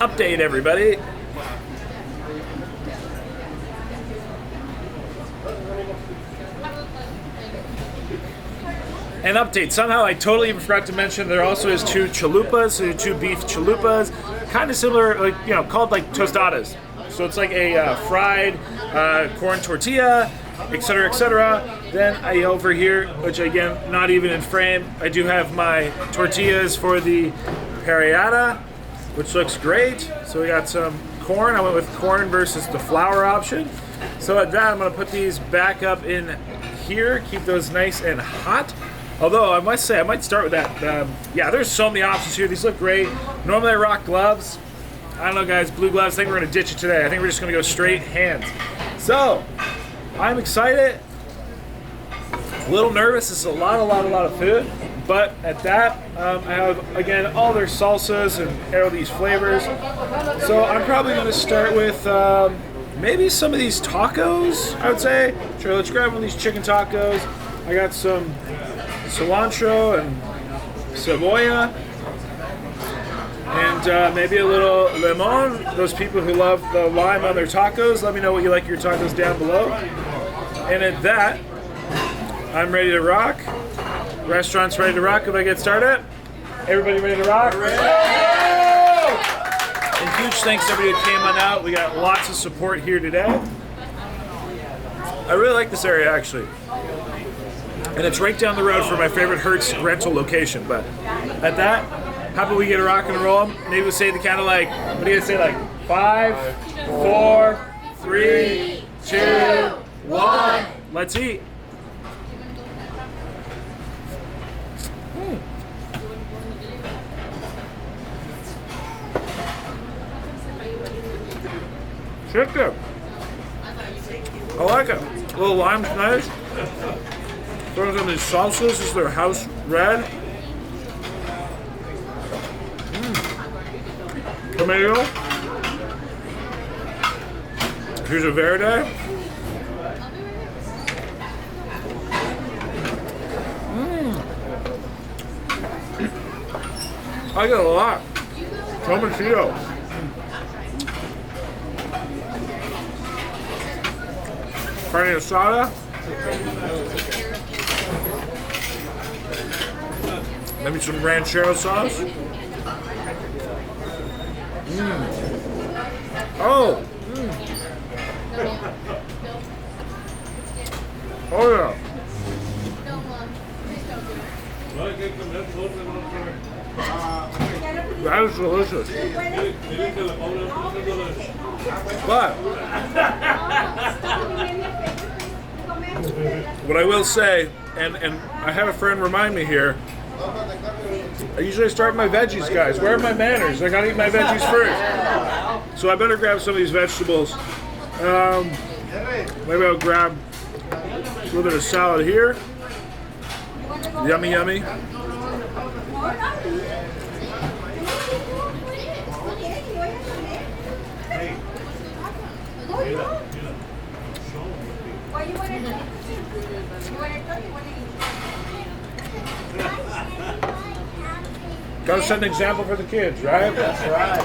update, everybody. An update. Somehow I totally forgot to mention there also is two chalupas, so two beef chalupas, kind of similar, like called like tostadas. So it's like a fried corn tortilla, etc., etc. Then I over here, which again not even in frame, I do have my tortillas for the parrilla, which looks great. So we got some corn. I went with corn versus the flour option. So at that, I'm gonna put these back up in here, keep those nice and hot. Although I must say, I might start with that. Yeah, there's so many options here. These look great. Normally I rock gloves. I don't know, guys, blue gloves. I think we're gonna ditch it today. I think we're just gonna go straight hands. So, I'm excited. A little nervous. It's a lot of food. But at that, I have, again, all their salsas and all these flavors. So I'm probably gonna start with maybe some of these tacos, I would say. Sure, let's grab one of these chicken tacos. I got some cilantro and cebolla, and maybe a little limon. Those people who love the lime on their tacos, let me know what you like your tacos down below. And at that, I'm ready to rock. Restaurant's ready to rock if I get started. Everybody ready to rock? And huge thanks to everybody who came on out. We got lots of support here today. I really like this area, actually. And it's right down the road from my favorite Hertz rental location. But at that, how about we get a rock and roll? Maybe we'll say the kind of like, what do you say, like 5, 4, 3, 2, 1. Let's eat. Chicken. I like it. A little lime's nice. Throws on these salsas. This is their house red. Tomato. Here's a verde. I got a lot. Tomatillo. Carne asada. Maybe some ranchero sauce. Oh. Oh yeah. That is delicious. But what I will say, and I have a friend remind me here, I usually start my veggies, guys. Where are my manners? I gotta eat my veggies first. So I better grab some of these vegetables. Maybe I'll grab a little bit of salad here. Yummy, yummy. Gotta set an example for the kids, right? That's right.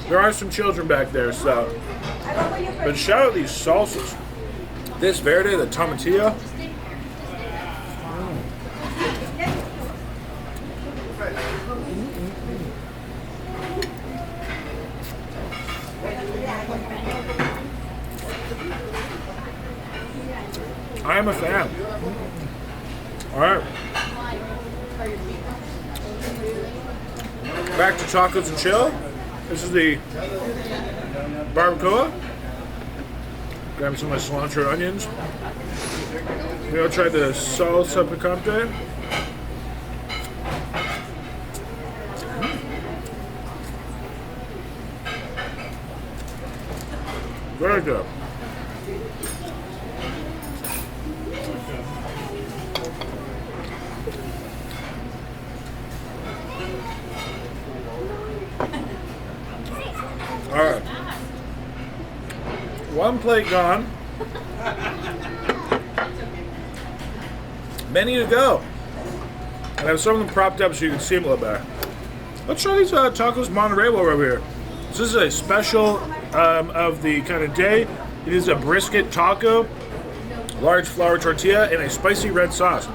There are some children back there, so. But shout out these salsas. This verde, the tomatillo. I am a fan. All right. Back to tacos and chill. This is the barbacoa. Grab some of my cilantro onions. Maybe I'll try the salsa picante. Very good. All right. One plate gone. Many to go. And I have some of them propped up so you can see them a little better. Let's try these tacos Monterey while we're over here. So this is a special of the kind of day. It is a brisket taco, large flour tortilla, and a spicy red sauce.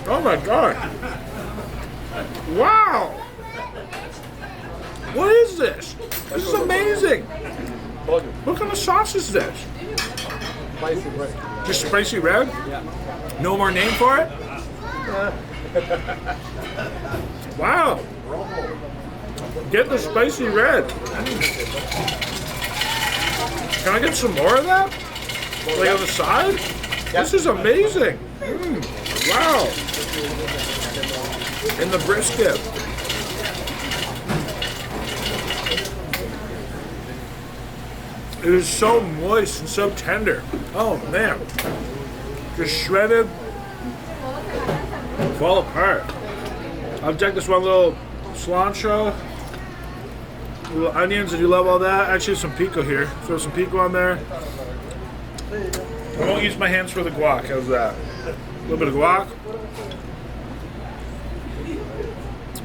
Oh my god! Wow! What is this? This is amazing! What kind of sauce is this? Spicy red. Just spicy red? Yeah. No more name for it? Wow! Get the spicy red. Can I get some more of that? Like on the side? This is amazing. Wow. And the brisket. It is so moist and so tender. Oh man. Just shredded. Fall apart. I'll take this one little cilantro. Little onions, if you love all that. Actually, some pico here. Throw some pico on there. I won't use my hands for the guac. How's that? A little bit of guac.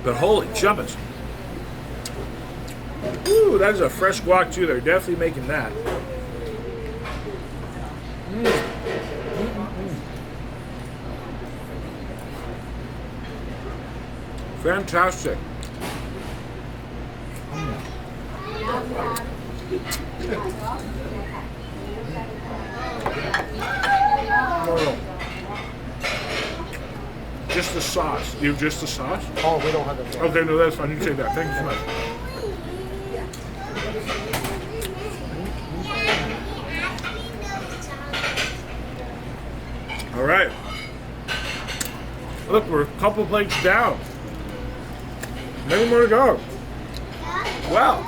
But holy jumpers. Ooh, that is a fresh guac too. They're definitely making that. Fantastic. Just the sauce. You have just the sauce? Oh, we don't have it. Okay, no, that's fine. You can say that. Thank you so much. All right. Look, we're a couple plates down. Many more to go. Wow.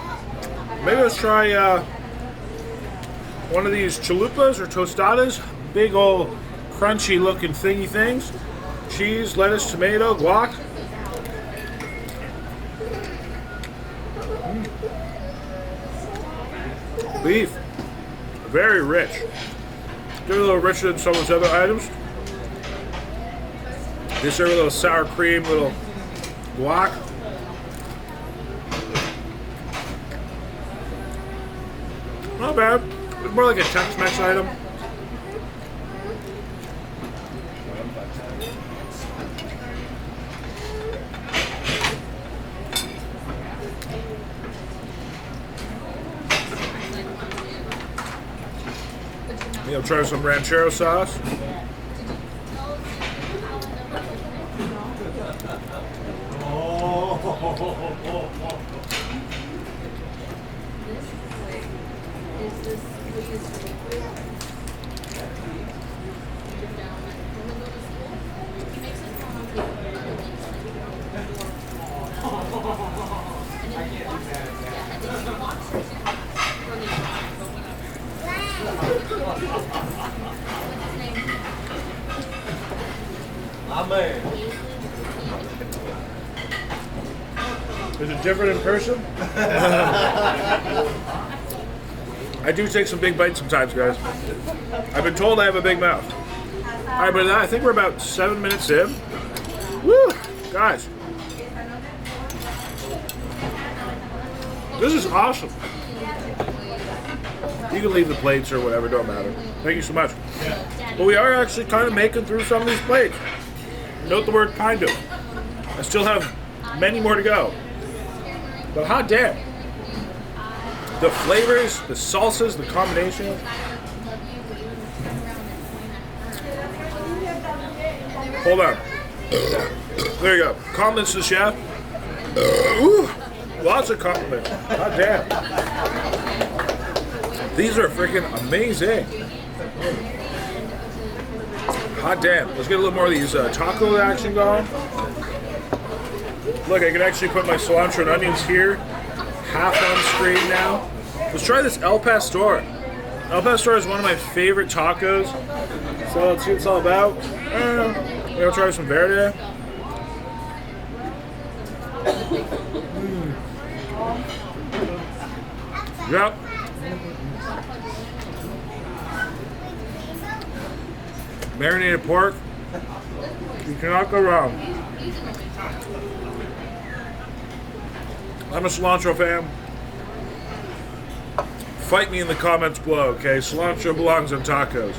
Maybe let's try one of these chalupas or tostadas. Big old crunchy looking thingy things. Cheese, lettuce, tomato, guac. Beef. Very rich. They're a little richer than some of those other items. They serve a little sour cream, little guac. Not bad. It's more like a Tex-Mex item. Maybe I'll try some ranchero sauce. Is it different in person? I do take some big bites sometimes, guys. I've been told I have a big mouth. All right, but I think we're about 7 minutes in. Woo! Guys. This is awesome. You can leave the plates or whatever, don't matter. Thank you so much. But we are actually kind of making through some of these plates. Note the word kind of. I still have many more to go. But hot damn. The flavors, the salsas, the combination. Hold on. There you go. Compliments to the chef. Ooh, lots of compliments. Hot damn. These are freaking amazing. Hot damn. Let's get a little more of these taco action going. Look, I can actually put my cilantro and onions here, half on screen now. Let's try this El Pastor. El Pastor is one of my favorite tacos. So let's see what it's all about. Maybe I'll try some verde. Yep. Marinated pork. You cannot go wrong. I'm a cilantro fan. Fight me in the comments below, okay? Cilantro belongs on tacos.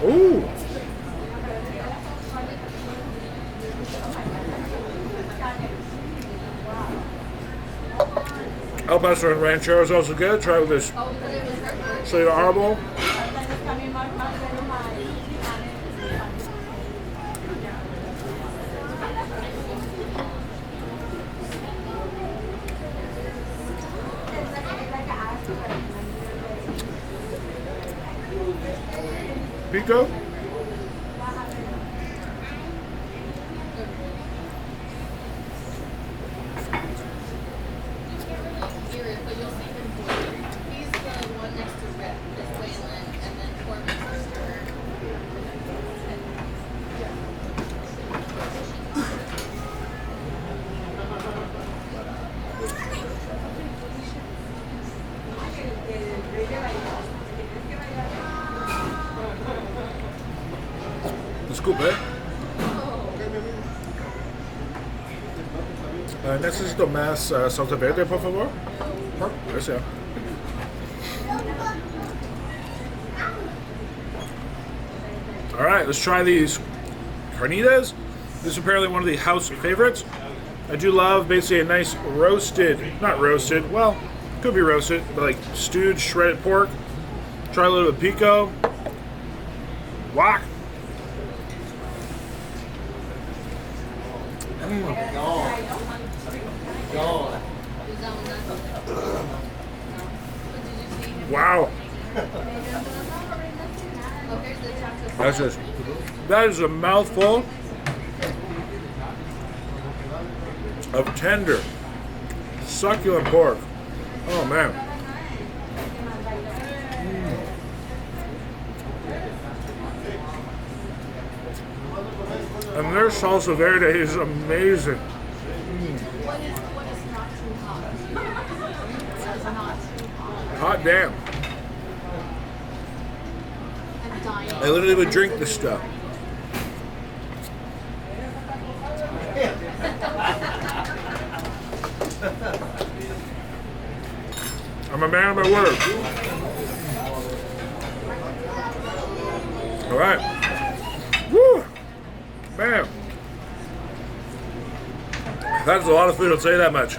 Ooh. El Paso and Ranchero is also good. Try with this sweet arbol. Pico. Disculpe. Necesito más salsa verde, por favor. Gracias. All right, let's try these Carnitas. This is apparently one of the house favorites. I do love basically a nice roasted, not roasted, well, could be roasted, but like stewed shredded pork. Try a little bit of pico. Guac. Wow. That is a mouthful of tender, succulent pork. Oh man. And their salsa verde is amazing. What is not too hot? What is not too hot? Hot damn. I'm dying. I literally would drink this stuff. I'm a man of my word. All right. Woo! Man. That's a lot of food, I'll say that much.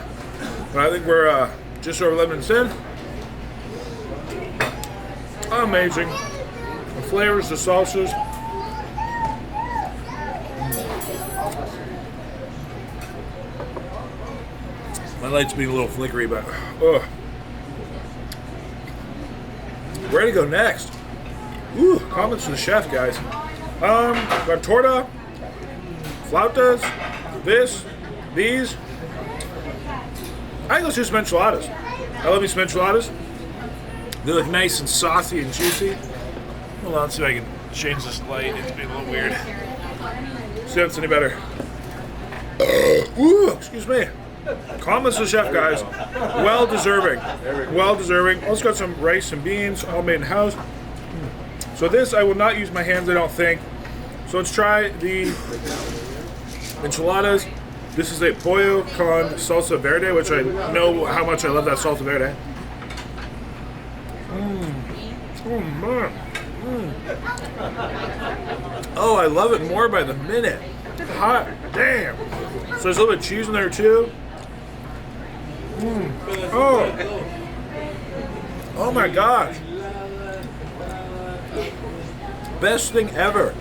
But I think we're just over 11 minutes in. Amazing. The flavors, the salsas. My light's being a little flickery, but where to go next? Ooh, comments to the chef, guys. Got torta, flautas, these. I think let's do some enchiladas. I love me some enchiladas. They look nice and saucy and juicy. Hold on, see if I can change this light. It's being a little weird. See if it's any better. Ooh, excuse me. Comments to the chef, guys. Well deserving. Well deserving. Also got some rice and beans, all made in house. So this, I will not use my hands, I don't think. So let's try the enchiladas. This is a pollo con salsa verde, which I know how much I love that salsa verde. Oh man. Oh, I love it more by the minute. Hot damn. So there's a little bit of cheese in there too. Oh. Oh my gosh. Best thing ever.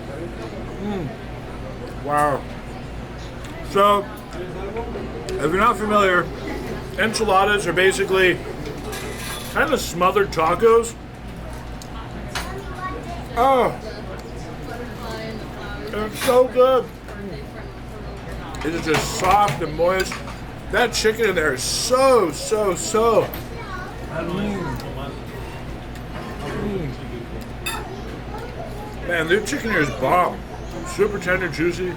Wow. So, if you're not familiar, enchiladas are basically kind of smothered tacos. Oh, it's so good. It is just soft and moist. That chicken in there is so. Man, their chicken here is bomb. Super tender, juicy.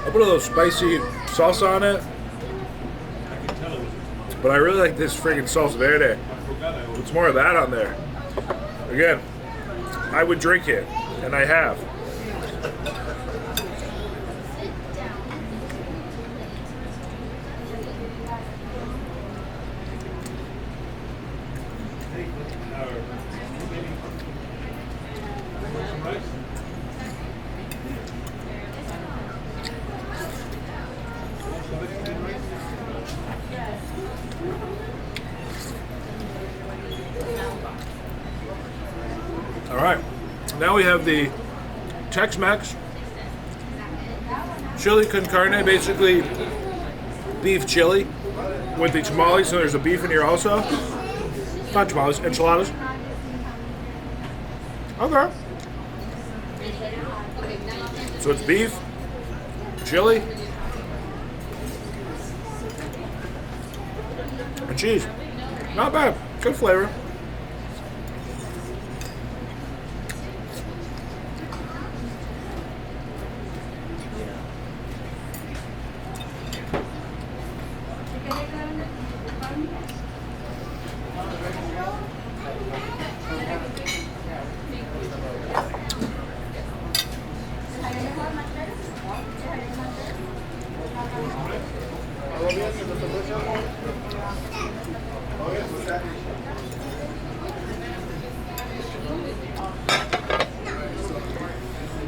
I put a little spicy salsa on it, but I really like this friggin' salsa verde. It's more of that on there. Again, I would drink it, and I have. All right, now we have the Tex-Mex chili con carne, basically beef chili with the tamales. So there's a beef in here also. Not tamales, enchiladas. Okay. So it's beef, chili, and cheese. Not bad. Good flavor.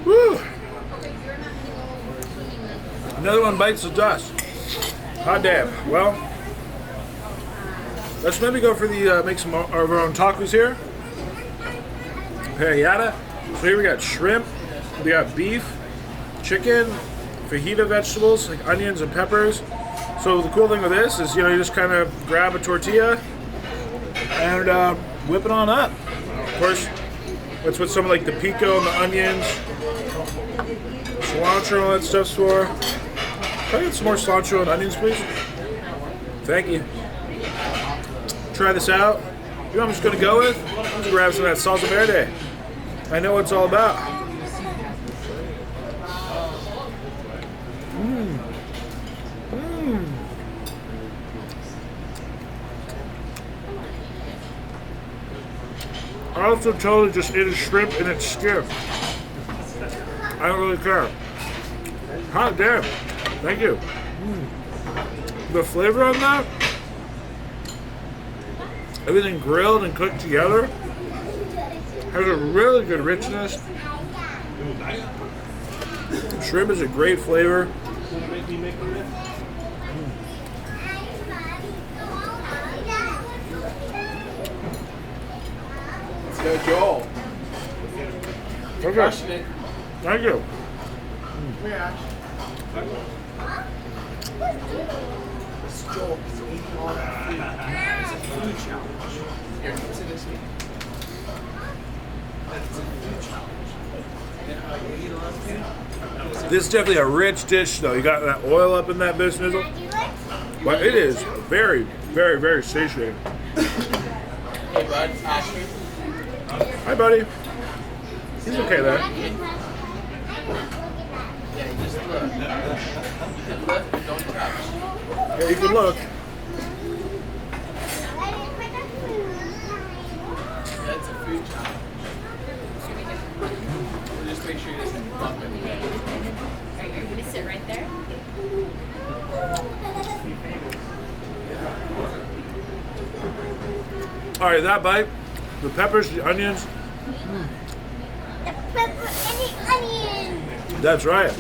Woo! Another one bites the dust. Hot damn. Well, let's maybe go for the make some of our own tacos here. Parrilla. So here we got shrimp, we got beef, chicken, fajita vegetables like onions and peppers. So the cool thing with this is, you just kind of grab a tortilla and whip it on up. Of course, that's what some of like the pico and the onions, cilantro and all that stuff's for. Can I get some more cilantro and onions, please? Thank you. Try this out. You know what I'm just gonna go with? I'm just gonna grab some of that salsa verde. I know what it's all about. I also totally just ate a shrimp in its skin. I don't really care. Hot damn. Thank you. The flavor on that, everything grilled and cooked together, has a really good richness. Shrimp is a great flavor. Go, Joel. Okay. Thank you. Here, Ash. This is Joel. He's eating all that food. It's a food challenge. Here, sit this way. It's a food challenge. You eat a lot of food. This is definitely a rich dish, though. You got that oil up in that business, but it is very, very, very satiating. Hey, bud. Ashley. Hi, buddy. He's okay there. Yeah, just look. You can look, don't touch. Yeah, you can look. That's a food challenge. We'll just make sure he doesn't bump anything. Are you going to sit right there? All right, that bite, the peppers, the onions. The pepper and the onion. That's right.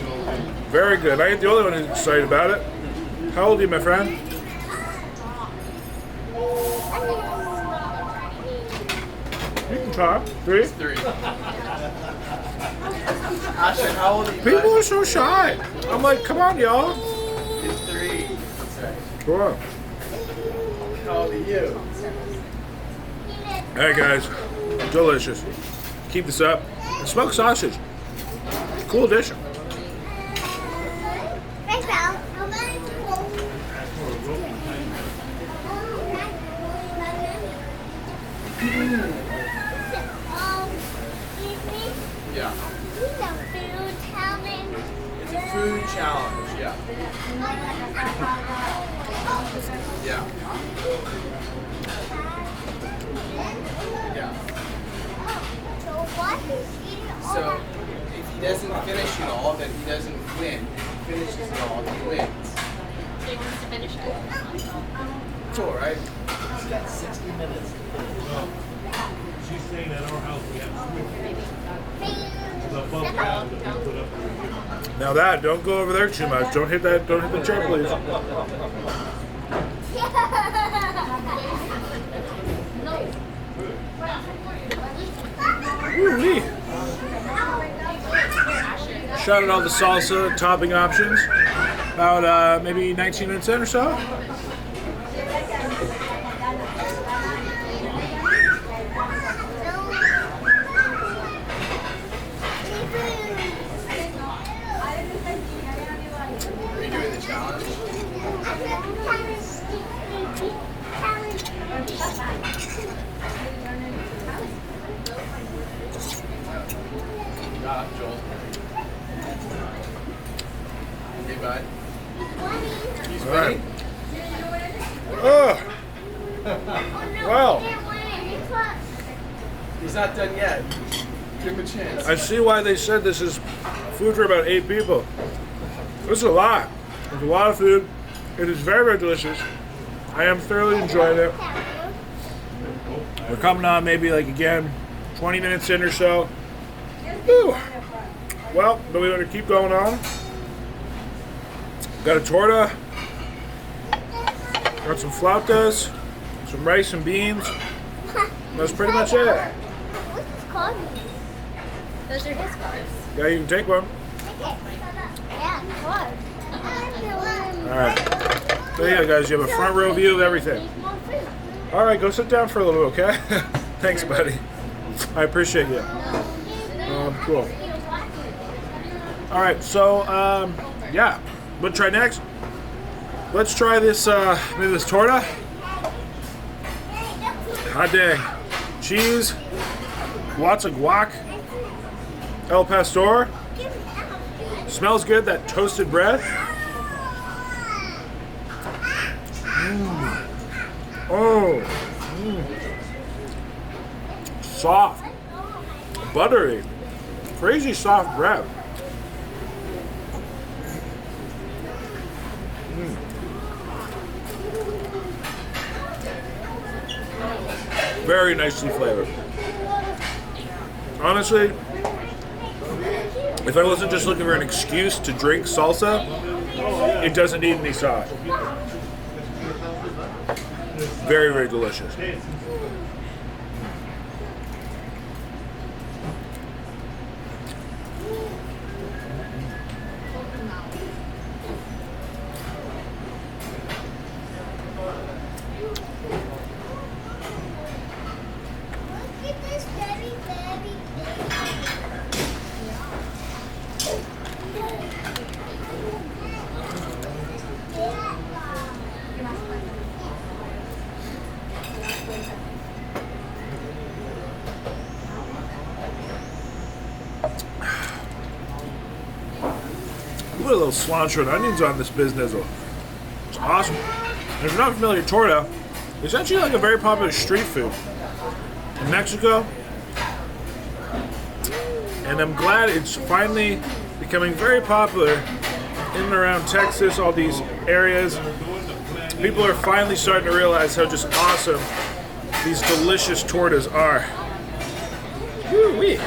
Very good. I ain't the only one who's excited about it. How old are you, my friend? You can talk. 3? 3. Ashley, how old are you? People are so shy. I'm like, come on, y'all. He's 3. Come on. How old are you? All right, guys. Delicious. Keep this up. And smoked sausage. Cool addition. Thanks, Al. Yeah. Food challenge. It's a food challenge, yeah. Yeah. Yeah. So what is eating all So that? if he doesn't finish it all, then he doesn't win. If he finishes it all, he wins. So he wants to finish it. Cool, right? He's got 60 minutes. She's saying at our house we have the bump Maybe. out that we put up for you. Now that, don't go over there too much. Don't hit that. Don't hit the chair, please. Woo-wee. Shouted all the salsa topping options. About maybe 19 minutes in or so. Are you doing the challenge? Joel. Hey, bud. He's All right. winning. Oh, wow. He's not done yet. Give him a chance. I see why they said this is food for about 8 people. This is a lot. There's a lot of food. It is very, very delicious. I am thoroughly enjoying it. We're coming on maybe like again 20 minutes in or so. Whew. Well, but we want to keep going on. Got a torta. Got some flautas. Some rice and beans. That's pretty much it. What's this called? Those are his cars. Yeah, you can take one. Yeah, of course. Alright. So yeah, guys, you have a front row view of everything. Alright, go sit down for a little bit, okay? Thanks, buddy. I appreciate you. Cool. Alright, so, yeah. What to try next? Let's try this, maybe this torta. Hot dang. Cheese. Lots of guac. El Pastor. Smells good, that toasted bread. Oh. Soft. Buttery. Crazy soft bread. Very nicely flavored. Honestly, if I wasn't just looking for an excuse to drink salsa, it doesn't need any sauce. Very, very delicious. Look at this very, very Put a little cilantro and onions on this business. It's awesome. And if you're not familiar with torta, it's actually like a very popular street food in Mexico. And I'm glad it's finally becoming very popular in and around Texas, all these areas. People are finally starting to realize how just awesome these delicious tortas are. Woo-wee.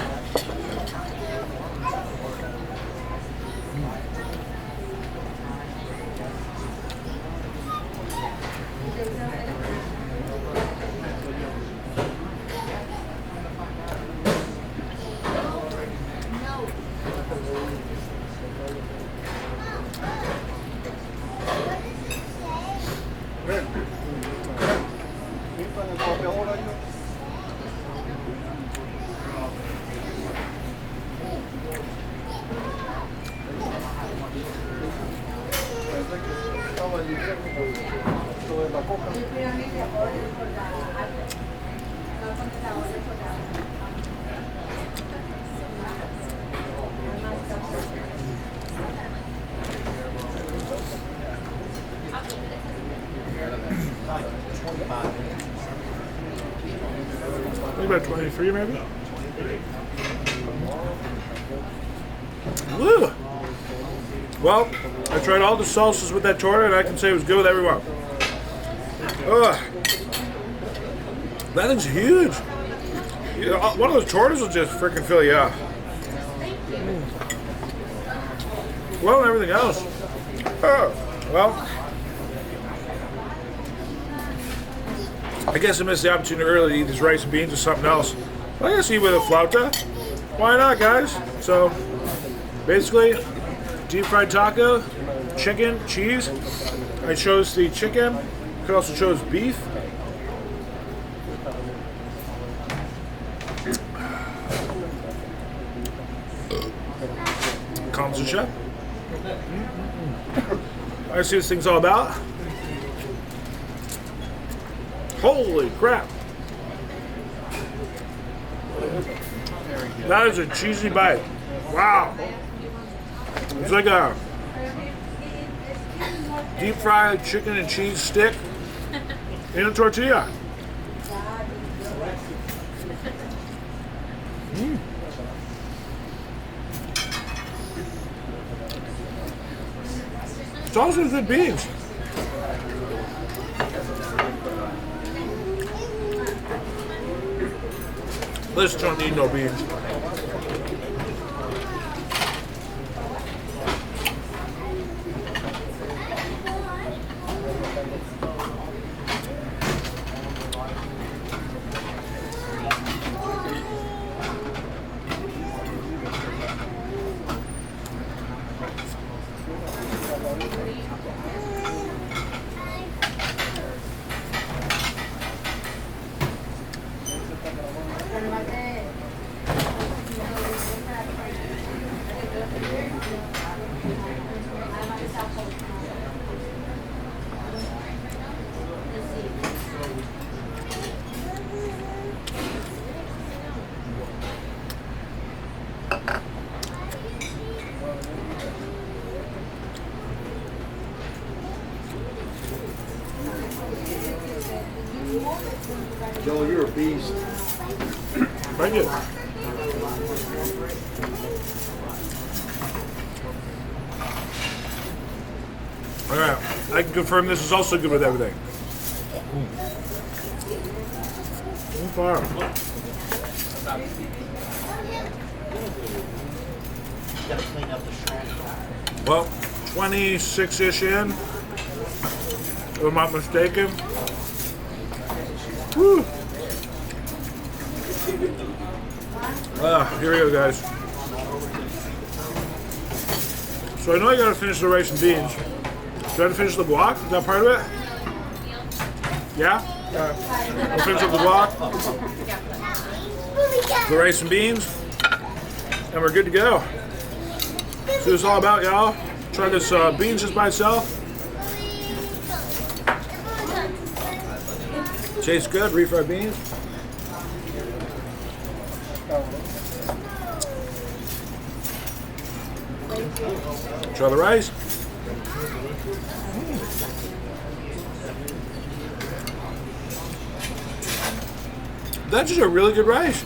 Maybe about 23 maybe. Woo! Well, I tried all the salsas with that torta, and I can say it was good with everyone. Ugh. That thing's huge. One of those tortas will just freaking fill you up. Well, and everything else. Oh, well, I guess I missed the opportunity earlier to eat these rice and beans or something else. Well, I guess eat with a flauta. Why not, guys? So, basically, deep fried taco, chicken, cheese. I chose the chicken. I could also chose beef. Comes and chef. I see what this thing's all about. Holy crap. That is a cheesy bite. Wow. It's like a deep fried chicken and cheese stick in a tortilla. It's also good beans. Let's don't need no beans. Joel, you're a beast. Thank you. Alright, I can confirm this is also good with everything. So far. Gotta clean up the shrimp. Well, 26-ish in, if I'm not mistaken. Woo! Here we go, guys. So I know I gotta finish the rice and beans. Do I have to finish the guac? Is that part of it? Yeah? I'll finish up the guac, the rice and beans, and we're good to go. See what it's all about, y'all. Try this beans just by itself. Tastes good, refried beans. Try the rice. That's just a really good rice.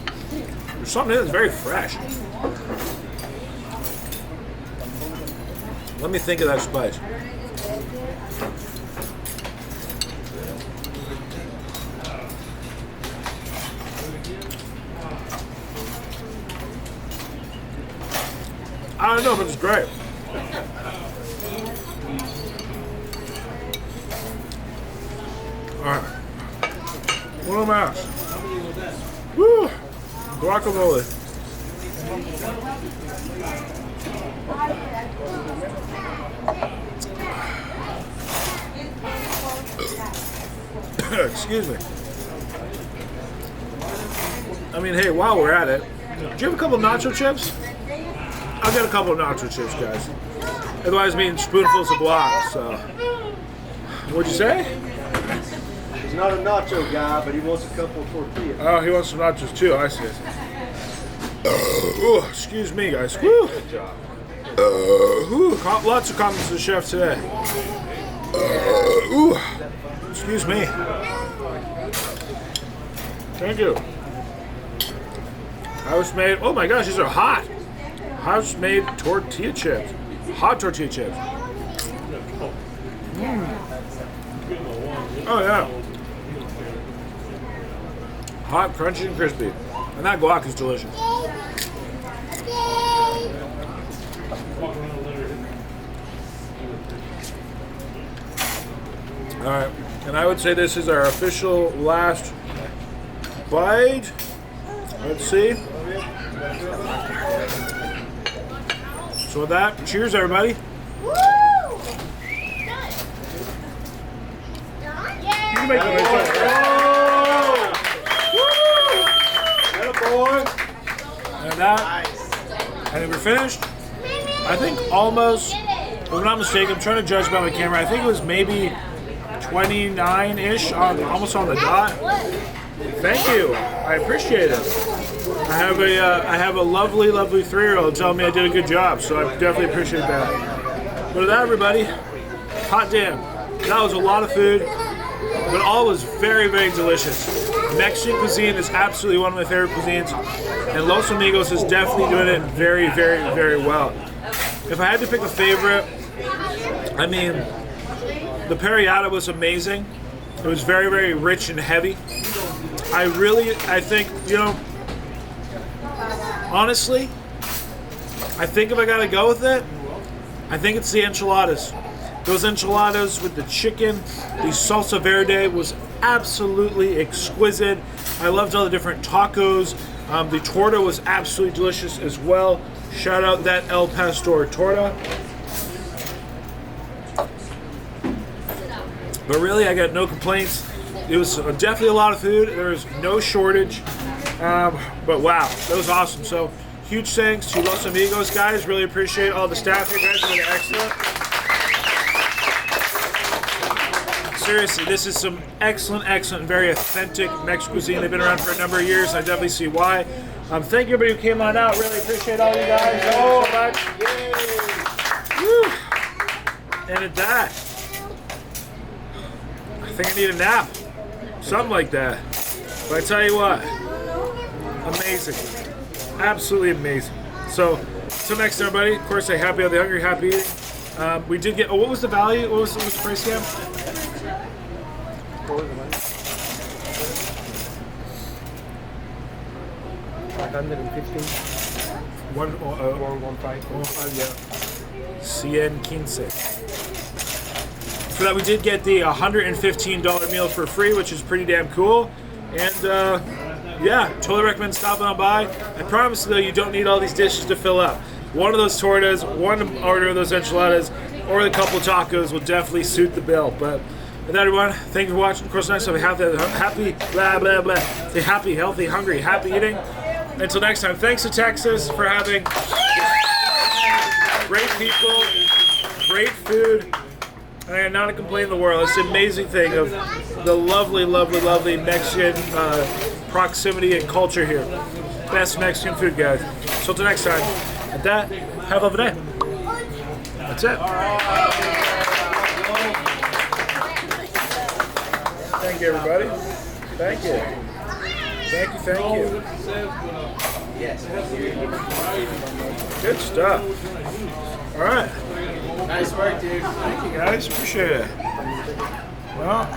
There's something in it that's very fresh. Let me think of that spice. I don't know, but it's great. Alright. What am I asked? Woo! Guacamole. Excuse me. I mean, hey, while we're at it, do you have a couple nacho chips? I've got a couple of nacho chips, guys. Otherwise, I'm eating spoonfuls of guac, so. What'd you say? He's not a nacho guy, but he wants a couple of tortillas. Oh, he wants some nachos too. I see. Ooh, excuse me, guys. Woo. Good job. Lots of comments to the chef today. Ooh, excuse me. Thank you. House-made, oh my gosh, these are hot. House-made tortilla chips. Hot tortilla chips. Oh yeah. Hot, crunchy, and crispy. And that guac is delicious. Alright, and I would say this is our official last bite. Let's see. So with that, cheers everybody. Woo! You can make it and that, and then we're finished. I think almost, if I'm not mistaken, I'm trying to judge by my camera. I think it was maybe 29-ish, almost on the dot. Thank you, I appreciate it. I have a lovely 3-year-old telling me I did a good job, so I definitely appreciate that. But with that, everybody, hot damn, that was a lot of food, but all was very, very delicious. Mexican cuisine is absolutely one of my favorite cuisines, and Los Amigos is definitely doing it very, very, very well. If I had to pick a favorite, I mean, the parrillada was amazing. It was very, very rich and heavy. I think, you know, honestly, I think if I gotta go with it, I think it's the enchiladas. Those enchiladas with the chicken, the salsa verde was absolutely exquisite. I loved all the different tacos. The torta was absolutely delicious as well. Shout out that El Pastor torta. But really, I got no complaints. It was definitely a lot of food. There was no shortage. But wow, that was awesome. So huge thanks to Los Amigos, guys. Really appreciate all the staff here, guys. Really excellent. Seriously, this is some excellent, very authentic Mexican cuisine. They've been around for a number of years. I definitely see why. Thank you everybody who came on out. Really appreciate all you guys so much. Woo. And at that, I think I need a nap. Something like that. But I tell you what, amazing. Absolutely amazing. So, till next time, everybody. Of course, say happy, healthy, hungry, happy eating. We did get, what was the value? What was the price again? What was the money? 515. 115, yeah. 115. For that, we did get the $115 meal for free, which is pretty damn cool. And yeah, totally recommend stopping on by. I promise though, you don't need all these dishes to fill up. One of those tortas, one order of those enchiladas, or the couple tacos will definitely suit the bill. But with that, everyone, thank you for watching. Of course, next time, happy, blah, blah, blah. Stay happy, healthy, hungry, happy eating. Until next time, thanks to Texas for having great people, great food, and not a complaint in the world. It's an amazing thing of the lovely, lovely, lovely Mexican proximity and culture here. Best Mexican food, guys. So until next time, at that, have a lovely day. That's it. Thank you, everybody. Thank you. Thank you, thank you. Good stuff. All right. Nice work, dude. Thank you, guys. Appreciate it. Well.